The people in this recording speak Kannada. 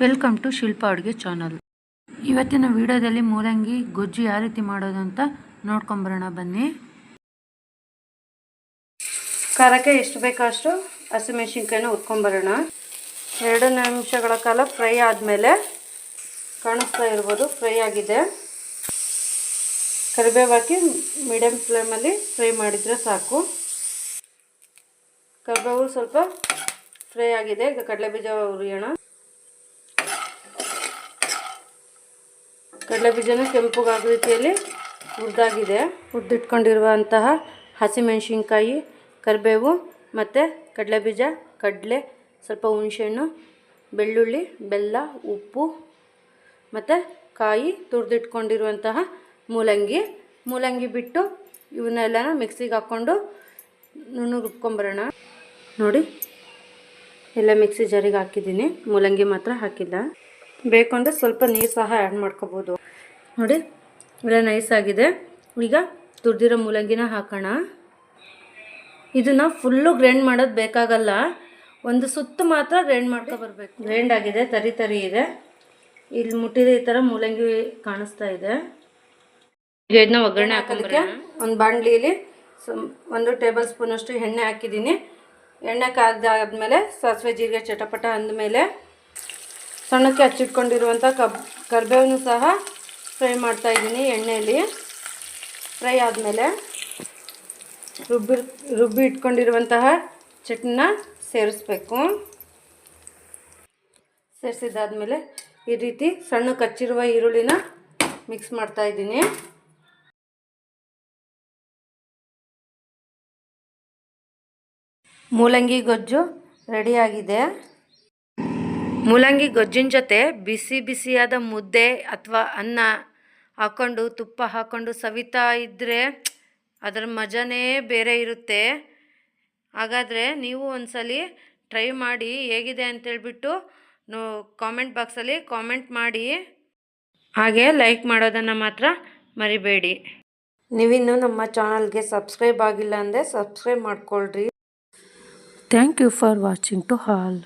ವೆಲ್ಕಮ್ ಟು ಶಿಲ್ಪ ಅಡುಗೆ ಚಾನಲ್. ಇವತ್ತಿನ ವಿಡಿಯೋದಲ್ಲಿ ಮೂಲಂಗಿ ಗೊಜ್ಜು ಯಾವ ರೀತಿ ಮಾಡೋದು ಅಂತ ನೋಡ್ಕೊಂಬರೋಣ ಬನ್ನಿ. ಖಾರಕ್ಕೆ ಎಷ್ಟು ಬೇಕೋ ಅಷ್ಟು ಹಸಿಮೆಣಸಿನ್ಕಾಯಿನ ಹುರ್ಕೊಂಬರೋಣ. 2 ನಿಮಿಷಗಳ ಕಾಲ ಫ್ರೈ ಆದಮೇಲೆ ಕಾಣಿಸ್ತಾ ಇರ್ಬೋದು ಫ್ರೈ ಆಗಿದೆ. ಕರಿಬೇವು ಹಾಕಿ ಮೀಡಿಯಮ್ ಫ್ಲೇಮಲ್ಲಿ ಫ್ರೈ ಮಾಡಿದರೆ ಸಾಕು. ಕರಿಬೇವು ಸ್ವಲ್ಪ ಫ್ರೈ ಆಗಿದೆ. ಈಗ ಕಡಲೆಬೀಜ ಹುರಿಯೋಣ. ಕಡಲೆಬೀಜನ ಕೆಂಪುಗಾಗೋ ರೀತಿಯಲ್ಲಿ ಹುರಿದಾಗಿದೆ. ಹುರಿದಿಟ್ಕೊಂಡಿರುವಂತಹ ಹಸಿಮೆಣಸಿನ್ಕಾಯಿ, ಕರಿಬೇವು ಮತ್ತು ಕಡಲೆಬೀಜ, ಕಡಲೆ, ಸ್ವಲ್ಪ ಹುಣಸೆಹಣ್ಣು, ಬೆಳ್ಳುಳ್ಳಿ, ಬೆಲ್ಲ, ಉಪ್ಪು ಮತ್ತು ಕಾಯಿ, ತುರಿದಿಟ್ಕೊಂಡಿರುವಂತಹ ಮೂಲಂಗಿ ಬಿಟ್ಟು ಇವನ್ನೆಲ್ಲ ಮಿಕ್ಸಿಗೆ ಹಾಕ್ಕೊಂಡು ನುಣ್ಣಗೆ ರುಬ್ಕೊಂಬರೋಣ. ನೋಡಿ, ಎಲ್ಲ ಮಿಕ್ಸಿ ಜಾರಿಗೆ ಹಾಕಿದ್ದೀನಿ. ಮೂಲಂಗಿ ಮಾತ್ರ ಹಾಕಿಲ್ಲ. ಬೇಕು ಅಂದರೆ ಸ್ವಲ್ಪ ನೀರು ಸಹ ಆ್ಯಡ್ ಮಾಡ್ಕೋಬೋದು. ನೋಡಿ, ಎಲ್ಲ ನೈಸ್ ಆಗಿದೆ. ಈಗ ತುರಿದಿರೋ ಮೂಲಂಗಿನ ಹಾಕೋಣ. ಇದನ್ನು ಫುಲ್ಲು ಗ್ರೈಂಡ್ ಮಾಡೋದು ಬೇಕಾಗಲ್ಲ, ಒಂದು ಸುತ್ತು ಮಾತ್ರ ಗ್ರೈಂಡ್ ಮಾಡ್ಕೊಬರ್ಬೇಕು. ಗ್ರೈಂಡ್ ಆಗಿದೆ, ತರಿ ಇದೆ. ಇಲ್ಲಿ ಮುಟ್ಟಿದೆ ಈ ಥರ ಮೂಲಂಗಿ ಕಾಣಿಸ್ತಾ ಇದೆ. ಈಗ ಇದನ್ನ ಒಗ್ಗರಣೆ ಹಾಕೋದಕ್ಕೆ ಒಂದು ಬಾಣಲಿಯಲ್ಲಿ 1 ಟೇಬಲ್ ಸ್ಪೂನಷ್ಟು ಎಣ್ಣೆ ಹಾಕಿದ್ದೀನಿ. ಎಣ್ಣೆ ಕಾದಾದ್ಮೇಲೆ ಸಾಸಿವೆ ಜೀರಿಗೆ ಚಟಪಟ ಅಂದಮೇಲೆ ಸಣ್ಣಕ್ಕೆ ಹಚ್ಚಿಟ್ಕೊಂಡಿರುವಂಥ ಕರಿಬೇವನ್ನು ಸಹ ಫ್ರೈ ಮಾಡ್ತಾಯಿದ್ದೀನಿ. ಎಣ್ಣೆಯಲ್ಲಿ ಫ್ರೈ ಆದಮೇಲೆ ರುಬ್ಬಿ ಇಟ್ಕೊಂಡಿರುವಂತಹ ಚಟ್ನಿನ ಸೇರಿಸ್ಬೇಕು. ಸೇರಿಸಿದಾದ್ಮೇಲೆ ಈ ರೀತಿ ಸಣ್ಣಕ್ಕೆ ಹಚ್ಚಿರುವ ಈರುಳ್ಳಿನ ಮಿಕ್ಸ್ ಮಾಡ್ತಾಯಿದ್ದೀನಿ. ಮೂಲಂಗಿ ಗೊಜ್ಜು ರೆಡಿಯಾಗಿದೆ. ಮೂಲಂಗಿ ಗೊಜ್ಜಿನ ಜೊತೆ ಬಿಸಿಯಾದ ಮುದ್ದೆ ಅಥವಾ ಅನ್ನ ಹಾಕ್ಕೊಂಡು ತುಪ್ಪ ಹಾಕ್ಕೊಂಡು ಸವಿತಾ ಇದ್ದರೆ ಅದರ ಮಜಾನೇ ಬೇರೆ ಇರುತ್ತೆ. ಹಾಗಾದರೆ ನೀವು ಒಂದ್ಸಲಿ ಟ್ರೈ ಮಾಡಿ ಹೇಗಿದೆ ಅಂತೇಳ್ಬಿಟ್ಟು ಕಾಮೆಂಟ್ ಬಾಕ್ಸಲ್ಲಿ ಕಾಮೆಂಟ್ ಮಾಡಿ. ಹಾಗೆ ಲೈಕ್ ಮಾಡೋದನ್ನು ಮಾತ್ರ ಮರಿಬೇಡಿ. ನೀವಿನ್ನೂ ನಮ್ಮ ಚಾನಲ್ಗೆ ಸಬ್ಸ್ಕ್ರೈಬ್ ಆಗಿಲ್ಲ ಅಂದರೆ ಸಬ್ಸ್ಕ್ರೈಬ್ ಮಾಡ್ಕೊಳ್ರಿ. Thank you for watching to all.